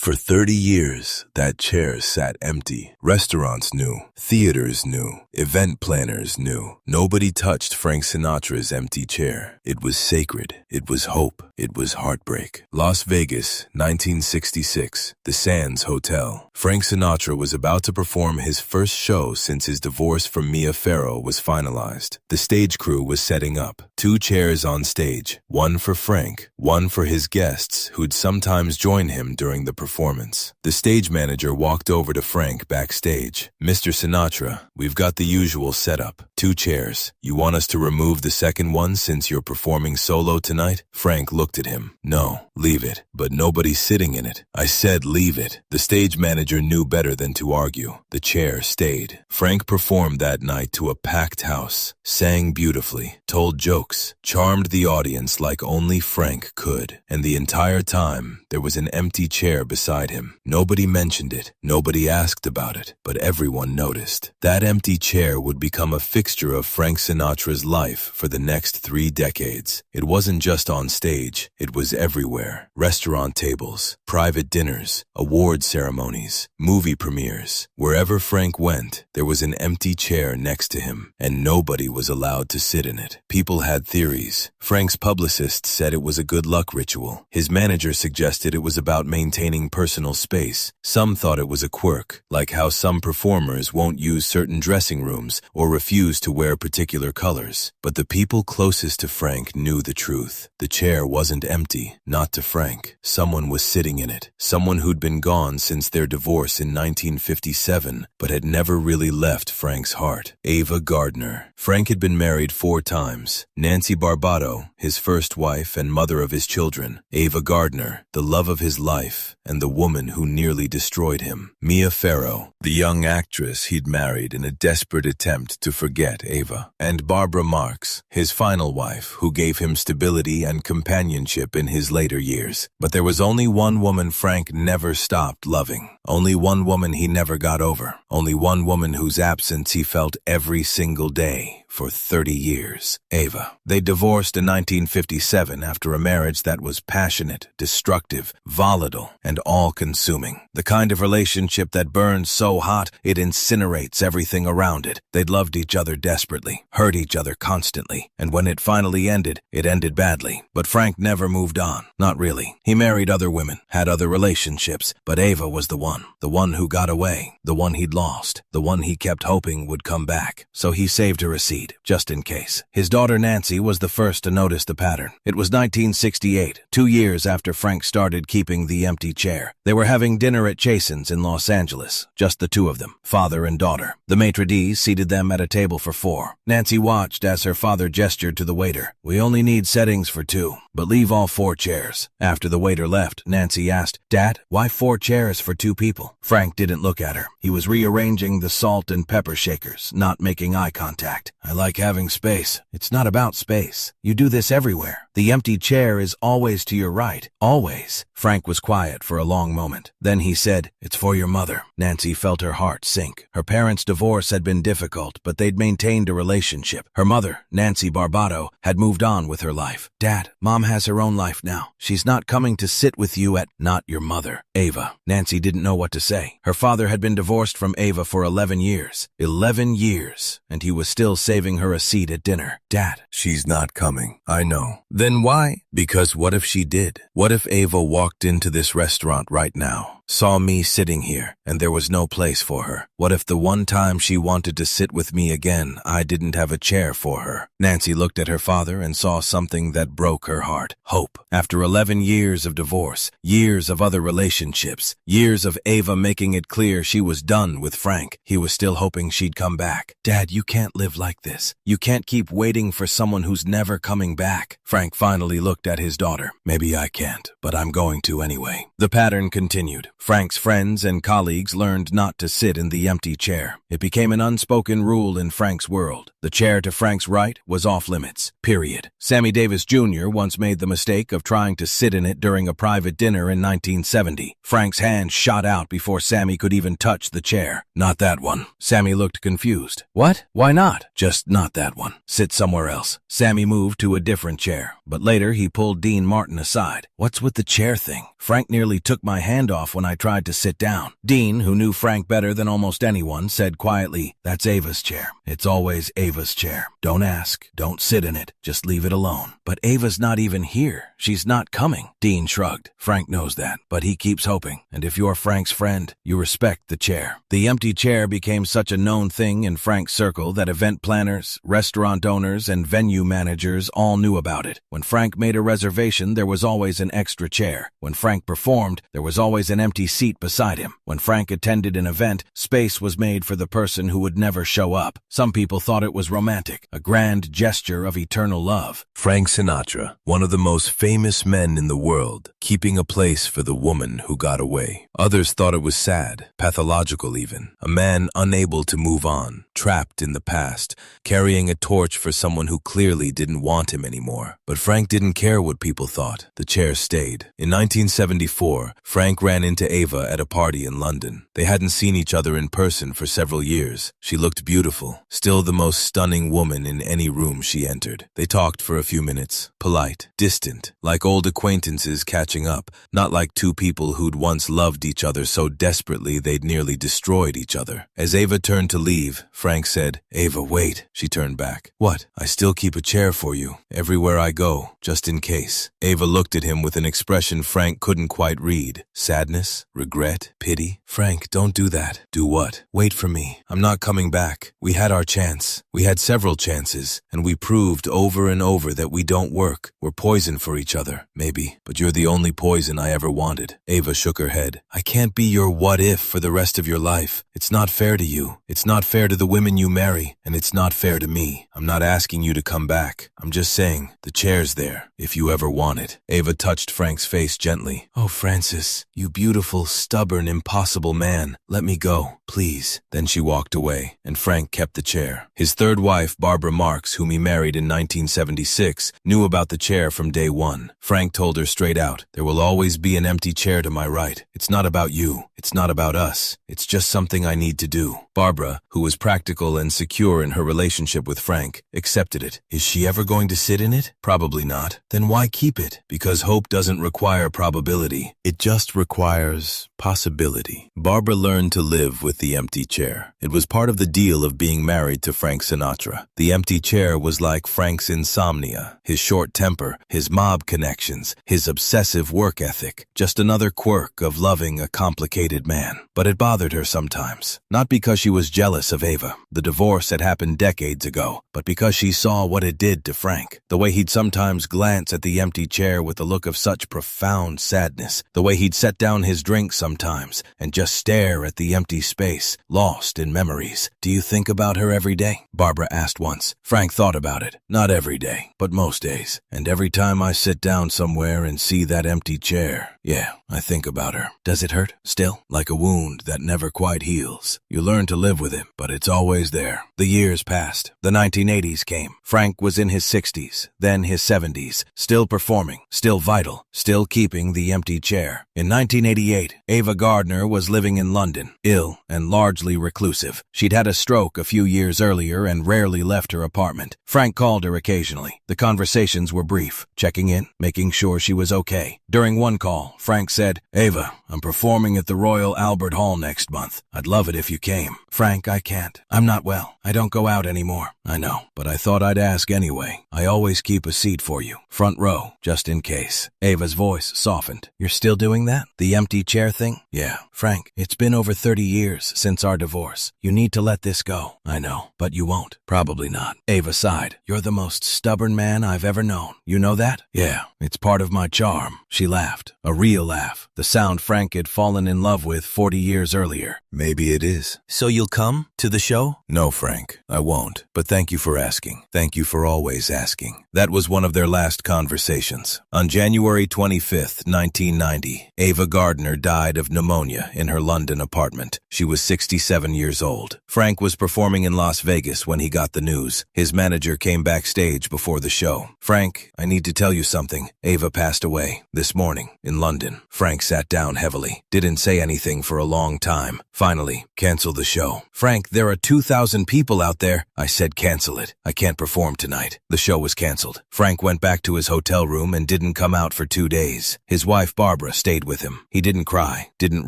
For 30 years, that chair sat empty. Restaurants knew, theaters knew, event planners knew. Nobody touched Frank Sinatra's empty chair. It was sacred. It was hope. It was heartbreak. Las Vegas, 1966, the Sands Hotel. Frank Sinatra was about to perform his first show since his divorce from Mia Farrow was finalized. The stage crew was setting up. 2 chairs on stage, one for Frank, one for his guests who'd sometimes join him during the performance. The stage manager walked over to Frank backstage. "Mr. Sinatra, we've got the usual setup. 2 chairs. You want us to remove the second one since you're performing solo tonight?" Frank looked at him. "No, leave it. But nobody's sitting in it." "I said leave it." The stage manager knew better than to argue. The chair stayed. Frank performed that night to a packed house, sang beautifully, told jokes, charmed the audience like only Frank could. And the entire time, there was an empty chair beside him. Nobody mentioned it. Nobody asked about it. But everyone noticed. That empty chair would become a fixture of Frank Sinatra's life for the next 3 decades. It wasn't just on stage. It was everywhere. Restaurant tables, private dinners, award ceremonies, movie premieres. Wherever Frank went, there was an empty chair next to him, and nobody was allowed to sit in it. People had theories. Frank's publicist said it was a good luck ritual. His manager suggested it was about maintaining personal space. Some thought it was a quirk, like how some performers won't use certain dressing rooms or refuse to wear particular colors. But the people closest to Frank knew the truth. The chair wasn't empty, not to Frank. Someone was sitting in it. Someone who'd been gone since their divorce in 1957, but had never really left Frank's heart. Ava Gardner. Frank had been married 4 times. Nancy Barbato, his first wife and mother of his children. Ava Gardner, the love of his life, and the woman who nearly destroyed him. Mia Farrow, the young actress he'd married in a desperate attempt to forget Ava. And Barbara Marx, his final wife, who gave him stability and companionship in his later years. But there was only one woman Frank never stopped loving. Only one woman he never got over. Only one woman whose absence he felt every single day for 30 years. Ava. They divorced in 1957 after a marriage that was passionate, destructive, volatile, and all-consuming. The kind of relationship that burns so hot it incinerates everything around it. They'd loved each other desperately, hurt each other constantly, and when it finally ended, it ended badly. But Frank never moved on. Not really. He married other women, had other relationships, but Ava was the one who got away, the one he'd lost, the one he kept hoping would come back. So he saved her a seed, just in case. His daughter Nancy was the first to notice the pattern. It was 1968, 2 years after Frank started keeping the empty chair. They were having dinner at Chasen's in Los Angeles, just the 2 of them, father and daughter. The maitre d' seated them at a table for 4. Nancy watched as her father gestured to the waiter. "We only need settings for 2, but leave all 4 chairs. After the waiter left, Nancy asked, "Dad, why 4 chairs for 2 people?" Frank didn't look at her. He was rearranging the salt and pepper shakers, not making eye contact. "I like having space." "It's not about space. You do this everywhere. The empty chair is always to your right. Always." Frank was quiet for a long moment. Then he said, "It's for your mother." Nancy felt her heart sink. Her parents' divorce had been difficult, but they'd maintained a relationship. Her mother, Nancy Barbato, had moved on with her life. "Dad, Mom has her own life now. She's not coming to sit with you at—" "Not your mother, Ava." Nancy didn't know what to say. Her father had been divorced from Ava for 11 years. 11 years, and he was still saving her a seat at dinner. "Dad." "She's not coming. I know." "Then why?" "Because what if she did? What if Ava walked into this restaurant right now, saw me sitting here, and there was no place for her? What if the one time she wanted to sit with me again, I didn't have a chair for her?" Nancy looked at her father and saw something that broke her heart. Hope. After 11 years of divorce, years of other relationships, years of Ava making it clear she was done with Frank, he was still hoping she'd come back. "Dad, you can't live like this. You can't keep waiting for someone who's never coming back." Frank finally looked at his daughter. "Maybe I can't, but I'm going to anyway." The pattern continued. Frank's friends and colleagues learned not to sit in the empty chair. It became an unspoken rule in Frank's world. The chair to Frank's right was off limits, period. Sammy Davis Jr. once made the mistake of trying to sit in it during a private dinner in 1970. Frank's hand shot out before Sammy could even touch the chair. "Not that one." Sammy looked confused. "What? Why not?" "Just not that one. Sit somewhere else." Sammy moved to a different chair, but later he pulled Dean Martin aside. "What's with the chair thing? Frank nearly took my hand off when I I tried to sit down. Dean, who knew Frank better than almost anyone, said quietly, "That's Ava's chair. It's always Ava's chair. Don't ask. Don't sit in it. Just leave it alone." "But Ava's not even here. She's not coming." Dean shrugged. "Frank knows that, but he keeps hoping. And if you're Frank's friend, you respect the chair." The empty chair became such a known thing in Frank's circle that event planners, restaurant owners, and venue managers all knew about it. When Frank made a reservation, there was always an extra chair. When Frank performed, there was always an empty seat beside him. When Frank attended an event, space was made for the person who would never show up. Some people thought it was romantic, a grand gesture of eternal love. Frank Sinatra, one of the most famous men in the world, keeping a place for the woman who got away. Others thought it was sad, pathological even. A man unable to move on, trapped in the past, carrying a torch for someone who clearly didn't want him anymore. But Frank didn't care what people thought. The chair stayed. In 1974, Frank ran into Ava at a party in London. They hadn't seen each other in person for several years. She looked beautiful, still the most stunning woman in any room she entered. They talked for a few minutes, polite, distant, like old acquaintances catching up, not like two people who'd once loved each other so desperately they'd nearly destroyed each other. As Ava turned to leave, Frank said, "Ava, wait." She turned back. "What?" "I still keep a chair for you, everywhere I go, just in case." Ava looked at him with an expression Frank couldn't quite read. Sadness? Regret? Pity? "Frank, don't do that." "Do what?" "Wait for me. I'm not coming back. We had our chance. We had several chances, and we proved over and over that we don't work. We're poison for each other, maybe, but you're the only poison I ever wanted." Ava shook her head. "I can't be your what if for the rest of your life. It's not fair to you. It's not fair to the women you marry, and it's not fair to me. I'm not asking you to come back. I'm just saying, the chair's there, if you ever want it." Ava touched Frank's face gently. "Oh, Francis, you beautiful, stubborn, impossible man. Let me go, please." Then she walked away, and Frank kept the chair. His third wife, Barbara Marks, whom he married in 1976, knew about the chair from day one. Frank told her straight out, "There will always be an empty chair to my right. It's not about you. It's not about us. It's just something I need to do." Barbara, who was practical and secure in her relationship with Frank, accepted it. Is she ever going to sit in it? Probably not. Then why keep it? Because hope doesn't require probability. It just requires possibility. Barbara learned to live with the empty chair. It was part of the deal of being married to Frank Sinatra. The empty chair was like Frank's insomnia, his short temper, his mob connections, his obsessive work ethic, just another quirk of loving a complicated man. But it bothered her sometimes, not because she was jealous of Ava. The divorce had happened decades ago, but because she saw what it did to Frank. The way he'd sometimes glance at the empty chair with a look of such profound sadness. The way he'd set down his drink sometimes and just stare at the empty space, lost in memories. "Do you think about her every day?" Barbara asked once. Frank thought about it. "Not every day, but most days. And every time I sit down somewhere and see that empty chair, yeah, I think about her." "Does it hurt? Still? Like a wound that never quite heals. You learn to live with it, but it's always there." The years passed. The 1980s came. Frank was in his 60s, then his 70s, still performing, still vital, still keeping the empty chair. In 1988, Ava Gardner was living in London, ill and largely reclusive. She'd had a stroke a few years earlier and rarely left her apartment. Frank called her occasionally. The conversations were brief, checking in, making sure she was okay. During one call, Frank said, "Ava, I'm performing at the Royal Albert Hall next month. I'd love it if you came." "Frank, I can't. I'm not well. I don't go out anymore." "I know, but I thought I'd ask anyway. I always keep a seat for you. Front row, just in case." Ava's voice softened. "You're still doing that? The empty chair thing?" "Yeah." "Frank, it's been over 30 years since our divorce. You need to let this go." "I know, but you won't." "Probably not." Ava sighed. "You're the most stubborn man I've ever known. You know that?" "Yeah, it's part of my charm." She laughed. A real laugh. The sound Frank had fallen in love with 40 years earlier. "Maybe it is." "So you'll come to the show?" "No, Frank, I won't. But thank you for asking. Thank you for always asking." That was one of their last conversations. On January 25th, 1990, Ava Gardner died of pneumonia in her London apartment. She was was 67 years old. Frank was performing in Las Vegas when he got the news. His manager came backstage before the show. "Frank, I need to tell you something. Ava passed away this morning in London." Frank sat down heavily, didn't say anything for a long time. Finally, "Cancel the show." "Frank, there are 2,000 people out there." "I said cancel it. I can't perform tonight." The show was canceled. Frank went back to his hotel room and didn't come out for 2 days. His wife Barbara stayed with him. He didn't cry, didn't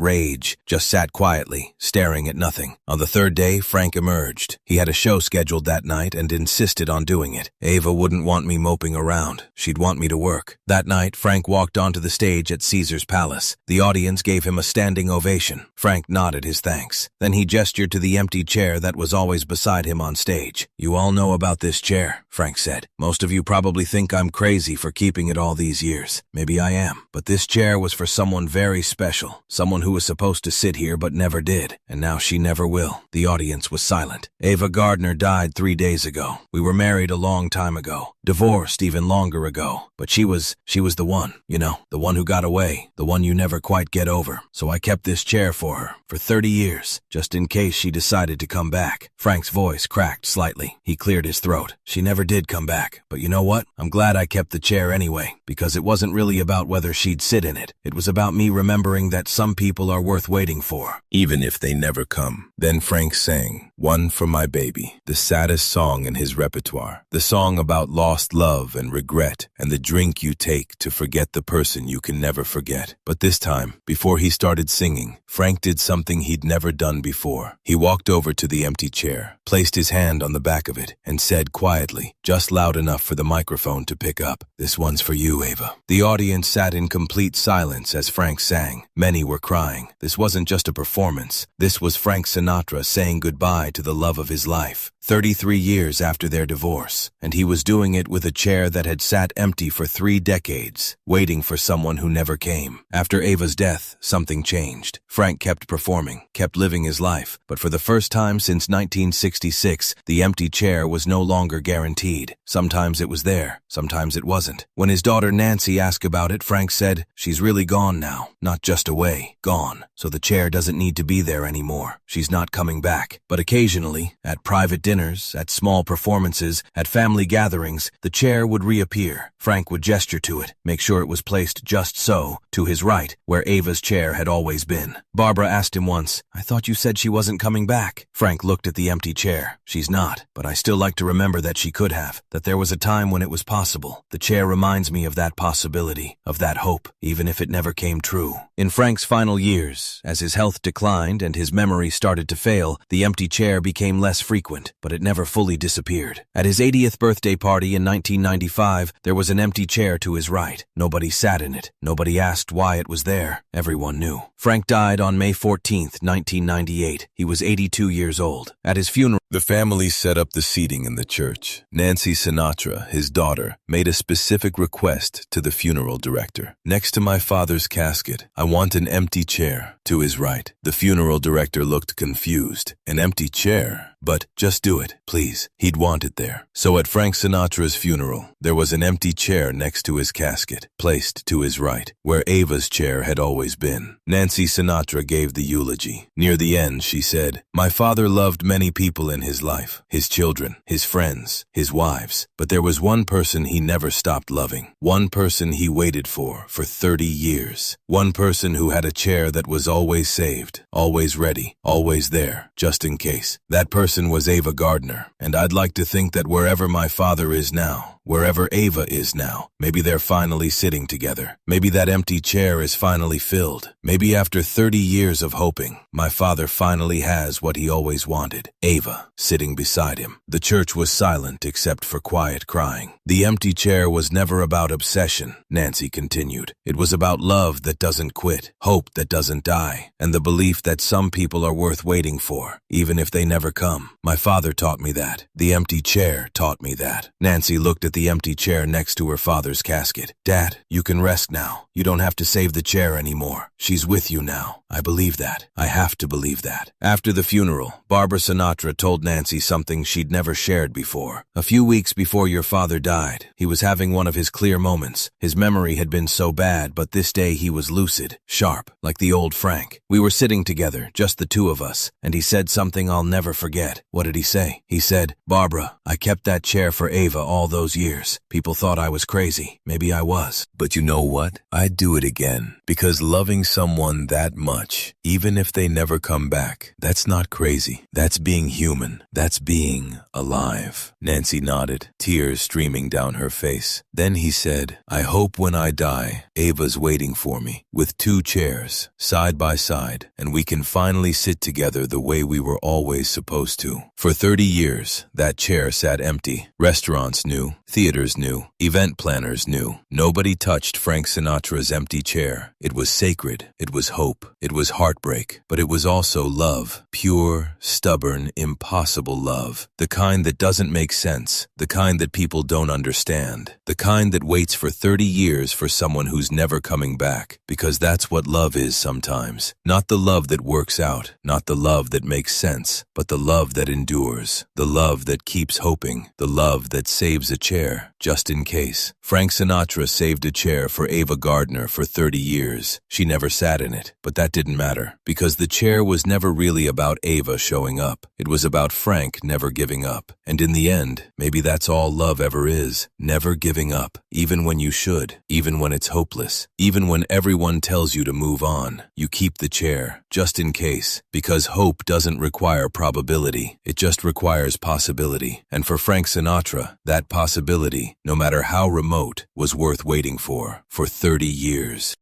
rage, just sat quietly, staring at nothing. On the 3rd day, Frank emerged. He had a show scheduled that night and insisted on doing it. "Ava wouldn't want me moping around. She'd want me to work." That night, Frank walked onto the stage at Caesar's Palace. The audience gave him a standing ovation. Frank nodded his thanks. Then he gestured to the empty chair that was always beside him on stage. "You all know about this chair," Frank said. "Most of you probably think I'm crazy for keeping it all these years. Maybe I am. But this chair was for someone very special. Someone who was supposed to sit here but never did. And now she never will." The audience was silent. "Ava Gardner died 3 days ago. We were married a long time ago. Divorced even longer ago. But she was the one, the one who got away. The one you never quite get over. So I kept this chair for her, for 30 years, just in case she decided to come back." Frank's voice cracked slightly. He cleared his throat. "She never did come back. But you know what? I'm glad I kept the chair anyway, because it wasn't really about whether she'd sit in it. It was about me remembering that some people are worth waiting for, Even if they never come." Then Frank sang "One for My Baby," the saddest song in his repertoire. The song about lost love and regret and the drink you take to forget the person you can never forget. But this time, before he started singing, Frank did something he'd never done before. He walked over to the empty chair, placed his hand on the back of it, and said quietly, just loud enough for the microphone to pick up, "This one's for you, Ava." The audience sat in complete silence as Frank sang. Many were crying. This wasn't just a performance. This was Frank Sinatra saying goodbye to the love of his life, 33 years after their divorce, and he was doing it with a chair that had sat empty for 3 decades, waiting for someone who never came. After Ava's death, something changed. Frank kept performing, kept living his life, but for the first time since 1966, the empty chair was no longer guaranteed. Sometimes it was there, sometimes it wasn't. When his daughter Nancy asked about it, Frank said, "She's really gone now, not just away, gone. So the chair doesn't need to be there anymore. She's not coming back." But occasionally, at private dinners, at small performances, at family gatherings, the chair would reappear. Frank would gesture to it, make sure it was placed just so, to his right, where Ava's chair had always been. Barbara asked him once, "I thought you said she wasn't coming back." Frank looked at the empty chair. "She's not, but I still like to remember that she could have, that there was a time when it was possible. The chair reminds me of that possibility, of that hope, even if it never came true." In Frank's final years, as his health declined and his memory started to fail, the empty chair became less frequent, but it never fully disappeared. At his 80th birthday party in 1995, there was an empty chair to his right. Nobody sat in it. Nobody asked why it was there. Everyone knew. Frank died on May 14th, 1998. He was 82 years old. At his funeral, The family set up the seating in the church. Nancy Sinatra, his daughter, made a specific request to the funeral director. "Next to my father's casket, I want an empty chair to his right." The funeral director looked confused. "An empty chair? But just do it, please." He'd want it there. So at Frank Sinatra's funeral, there was an empty chair next to his casket, placed to his right, where Ava's chair had always been. Nancy Sinatra gave the eulogy. Near the end, she said, "My father loved many people in his life, his children, his friends, his wives, but there was one person he never stopped loving. One person he waited for 30 years. One person who had a chair that was always saved, always ready, always there, just in case. That person was Ava Gardner, and I'd like to think that wherever my father is now, wherever Ava is now, maybe they're finally sitting together. Maybe that empty chair is finally filled. Maybe after 30 years of hoping, my father finally has what he always wanted, Ava, sitting beside him." The church was silent except for quiet crying. "The empty chair was never about obsession," Nancy continued. "It was about love that doesn't quit, hope that doesn't die, and the belief that some people are worth waiting for, even if they never come. My father taught me that. The empty chair taught me that." Nancy looked at the the empty chair next to her father's casket. "Dad, you can rest now. You don't have to save the chair anymore. She's with you now. I believe that. I have to believe that." After the funeral, Barbara Sinatra told Nancy something she'd never shared before. "A few weeks before your father died, he was having one of his clear moments. His memory had been so bad, but this day he was lucid, sharp, like the old Frank. We were sitting together, just the two of us, and he said something I'll never forget." "What did he say?" "He said, 'Barbara, I kept that chair for Ava all those years. People thought I was crazy. Maybe I was. But you know what? I'd do it again. Because loving someone that much, even if they never come back, that's not crazy. That's being human. That's being alive." Nancy nodded, tears streaming down her face. Then he said, "I hope when I die, Ava's waiting for me, with 2 chairs, side by side, and we can finally sit together the way we were always supposed to." For 30 years, that chair sat empty. Restaurants knew, theaters knew, event planners knew. Nobody touched Frank Sinatra's empty chair. It was sacred. It was hope. It was heartbreak. But it was also love. Pure, stubborn, impossible love. The kind that doesn't make sense. The kind that people don't understand. The kind that waits for 30 years for someone who's never coming back. Because that's what love is sometimes. Not the love that works out. Not the love that makes sense. But the love that endures. The love that keeps hoping. The love that saves a chair, just in case. Frank Sinatra saved a chair for Ava Gardner for 30 years. She never sat in it, but that didn't matter, because the chair was never really about Ava showing up. It was about Frank never giving up. And in the end, maybe that's all love ever is. Never giving up, even when you should, even when it's hopeless, even when everyone tells you to move on. You keep the chair, just in case, because hope doesn't require probability. It just requires possibility. And for Frank Sinatra, that possibility, no matter how remote, was worth waiting for 30 years.